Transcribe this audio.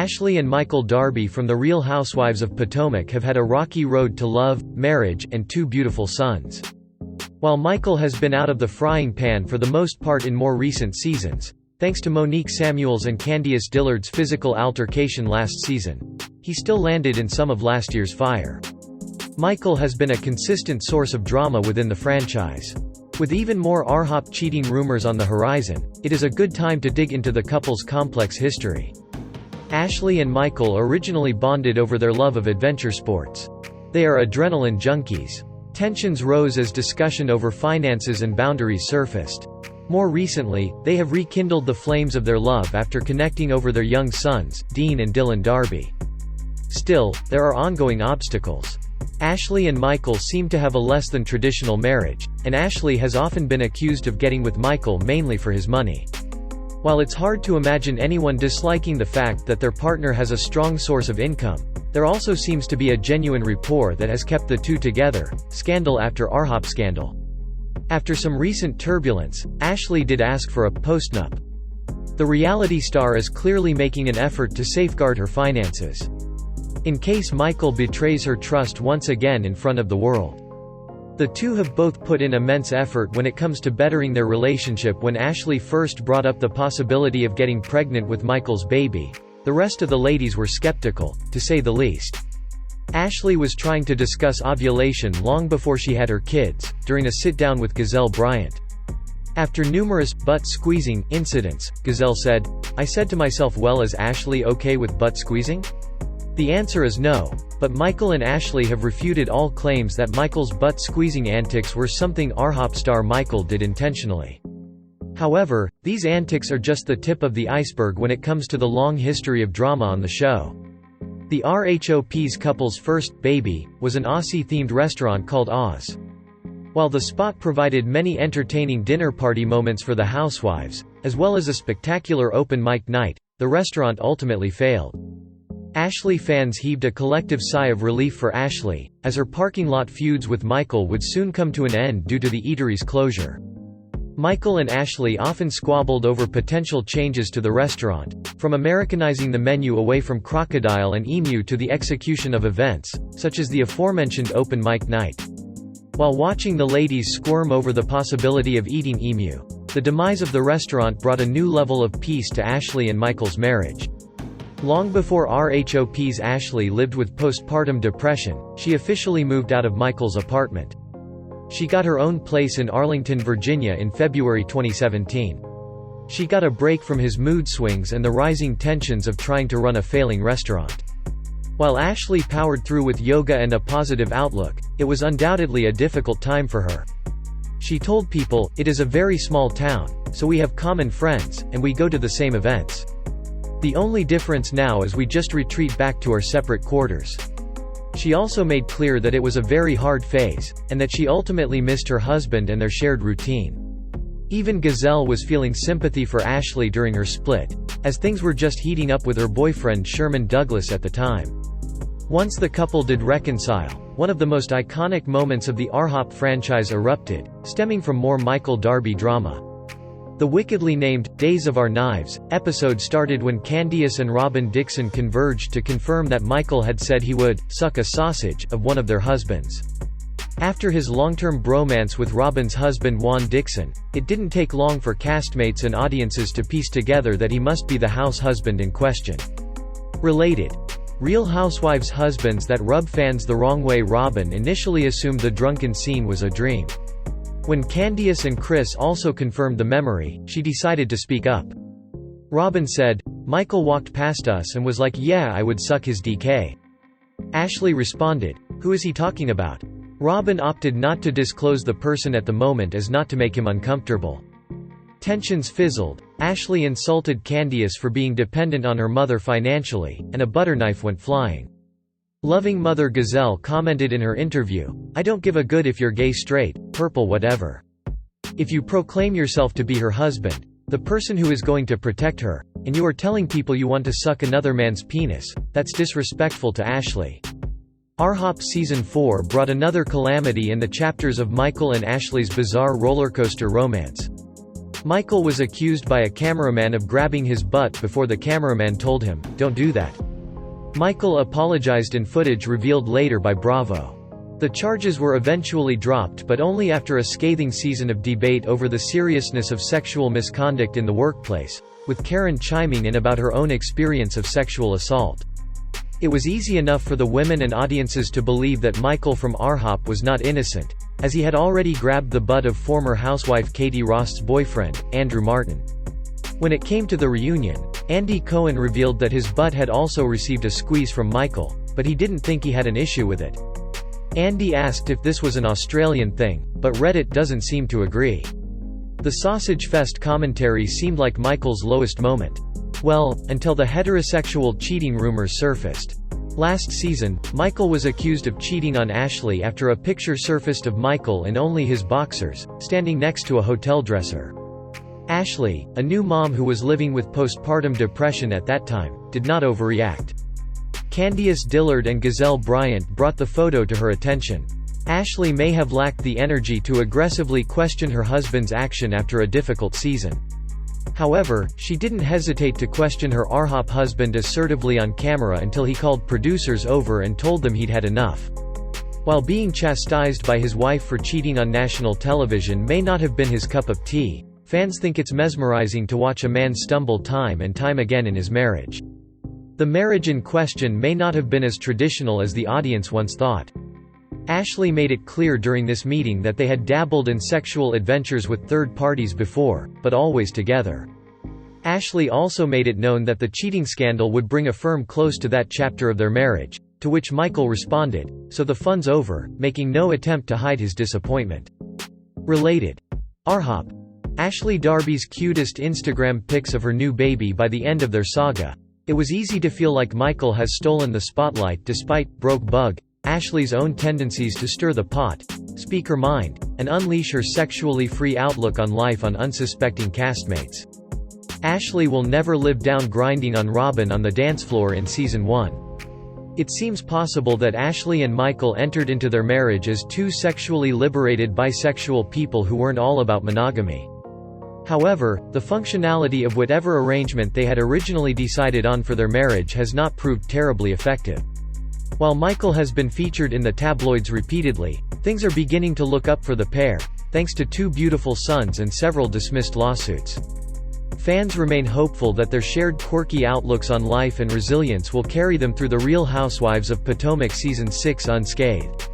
Ashley and Michael Darby from The Real Housewives of Potomac have had a rocky road to love, marriage, and 2 beautiful sons. While Michael has been out of the frying pan for the most part in more recent seasons, thanks to Monique Samuels and Candiace Dillard's physical altercation last season, he still landed in some of last year's fire. Michael has been a consistent source of drama within the franchise. With even more RHOP cheating rumors on the horizon, it is a good time to dig into the couple's complex history. Ashley and Michael originally bonded over their love of adventure sports. They are adrenaline junkies. Tensions rose as discussion over finances and boundaries surfaced. More recently, they have rekindled the flames of their love after connecting over their young sons, Dean and Dylan Darby. Still, there are ongoing obstacles. Ashley and Michael seem to have a less than traditional marriage, and Ashley has often been accused of getting with Michael mainly for his money. While it's hard to imagine anyone disliking the fact that their partner has a strong source of income, there also seems to be a genuine rapport that has kept the two together, scandal after RHOP scandal. After some recent turbulence, Ashley did ask for a postnup. The reality star is clearly making an effort to safeguard her finances, in case Michael betrays her trust once again in front of the world. The two have both put in immense effort when it comes to bettering their relationship. When Ashley first brought up the possibility of getting pregnant with Michael's baby, the rest of the ladies were skeptical, to say the least. Ashley was trying to discuss ovulation long before she had her kids, during a sit-down with Gizelle Bryant. After numerous butt-squeezing incidents, Gizelle said, "I said to myself, well, is Ashley okay with butt-squeezing? The answer is no, but Michael and Ashley have refuted all claims that Michael's butt-squeezing antics were something RHOP star Michael did intentionally. However, these antics are just the tip of the iceberg when it comes to the long history of drama on the show. The RHOP's couple's first baby was an Aussie-themed restaurant called Oz. While the spot provided many entertaining dinner party moments for the housewives, as well as a spectacular open mic night, the restaurant ultimately failed. Ashley fans heaved a collective sigh of relief for Ashley, as her parking lot feuds with Michael would soon come to an end due to the eatery's closure. Michael and Ashley often squabbled over potential changes to the restaurant, from Americanizing the menu away from crocodile and emu to the execution of events, such as the aforementioned open mic night. While watching the ladies squirm over the possibility of eating emu, the demise of the restaurant brought a new level of peace to Ashley and Michael's marriage. Long before RHOP's Ashley lived with postpartum depression, she officially moved out of Michael's apartment. She got her own place in Arlington, Virginia in February 2017. She got a break from his mood swings and the rising tensions of trying to run a failing restaurant. While Ashley powered through with yoga and a positive outlook, it was undoubtedly a difficult time for her. She told People, "It is a very small town, so we have common friends, and we go to the same events. The only difference now is we just retreat back to our separate quarters." She also made clear that it was a very hard phase, and that she ultimately missed her husband and their shared routine. Even Gizelle was feeling sympathy for Ashley during her split, as things were just heating up with her boyfriend Sherman Douglas at the time. Once the couple did reconcile, one of the most iconic moments of the RHOP franchise erupted, stemming from more Michael Darby drama. The wickedly named Days of Our Knives episode started when Candiace and Robin Dixon converged to confirm that Michael had said he would suck a sausage of one of their husbands. After his long-term bromance with Robin's husband Juan Dixon, it didn't take long for castmates and audiences to piece together that he must be the house husband in question. Related, Real Housewives husbands that rub fans the wrong way. Robin initially assumed the drunken scene was a dream. When Candiace and Chris also confirmed the memory, she decided to speak up. Robin said, "Michael walked past us and was like, yeah, I would suck his DK." Ashley responded, "Who is he talking about?" Robin opted not to disclose the person at the moment as not to make him uncomfortable. Tensions fizzled. Ashley insulted Candiace for being dependent on her mother financially, and a butter knife went flying. Loving mother Gizelle commented in her interview, "I don't give a good if you're gay, straight, purple, whatever. If you proclaim yourself to be her husband, the person who is going to protect her, and you are telling people you want to suck another man's penis, that's disrespectful to Ashley." RHOP Season 4 brought another calamity in the chapters of Michael and Ashley's bizarre rollercoaster romance. Michael was accused by a cameraman of grabbing his butt before the cameraman told him, "Don't do that." Michael apologized in footage revealed later by Bravo. The charges were eventually dropped, but only after a scathing season of debate over the seriousness of sexual misconduct in the workplace, with Karen chiming in about her own experience of sexual assault. It was easy enough for the women and audiences to believe that Michael from RHOP was not innocent, as he had already grabbed the butt of former housewife Katie Rost's boyfriend, Andrew Martin. When it came to the reunion, Andy Cohen revealed that his butt had also received a squeeze from Michael, but he didn't think he had an issue with it. Andy asked if this was an Australian thing, but Reddit doesn't seem to agree. The Sausage Fest commentary seemed like Michael's lowest moment. Well, until the heterosexual cheating rumors surfaced. Last season, Michael was accused of cheating on Ashley after a picture surfaced of Michael in only his boxers, standing next to a hotel dresser. Ashley, a new mom who was living with postpartum depression at that time, did not overreact. Candiace Dillard and Gazelle Bryant brought the photo to her attention. Ashley may have lacked the energy to aggressively question her husband's action after a difficult season. However, she didn't hesitate to question her RHOP husband assertively on camera until he called producers over and told them he'd had enough. While being chastised by his wife for cheating on national television may not have been his cup of tea, fans think it's mesmerizing to watch a man stumble time and time again in his marriage. The marriage in question may not have been as traditional as the audience once thought. Ashley made it clear during this meeting that they had dabbled in sexual adventures with third parties before, but always together. Ashley also made it known that the cheating scandal would bring a firm close to that chapter of their marriage, to which Michael responded, "So the fun's over," making no attempt to hide his disappointment. Related. RHOP. Ashley Darby's cutest Instagram pics of her new baby by the end of their saga. It was easy to feel like Michael has stolen the spotlight despite broke bug, Ashley's own tendencies to stir the pot, speak her mind, and unleash her sexually free outlook on life on unsuspecting castmates. Ashley will never live down grinding on Robin on the dance floor in season 1. It seems possible that Ashley and Michael entered into their marriage as two sexually liberated bisexual people who weren't all about monogamy. However, the functionality of whatever arrangement they had originally decided on for their marriage has not proved terribly effective. While Michael has been featured in the tabloids repeatedly, things are beginning to look up for the pair, thanks to 2 beautiful sons and several dismissed lawsuits. Fans remain hopeful that their shared quirky outlooks on life and resilience will carry them through The Real Housewives of Potomac Season 6 unscathed.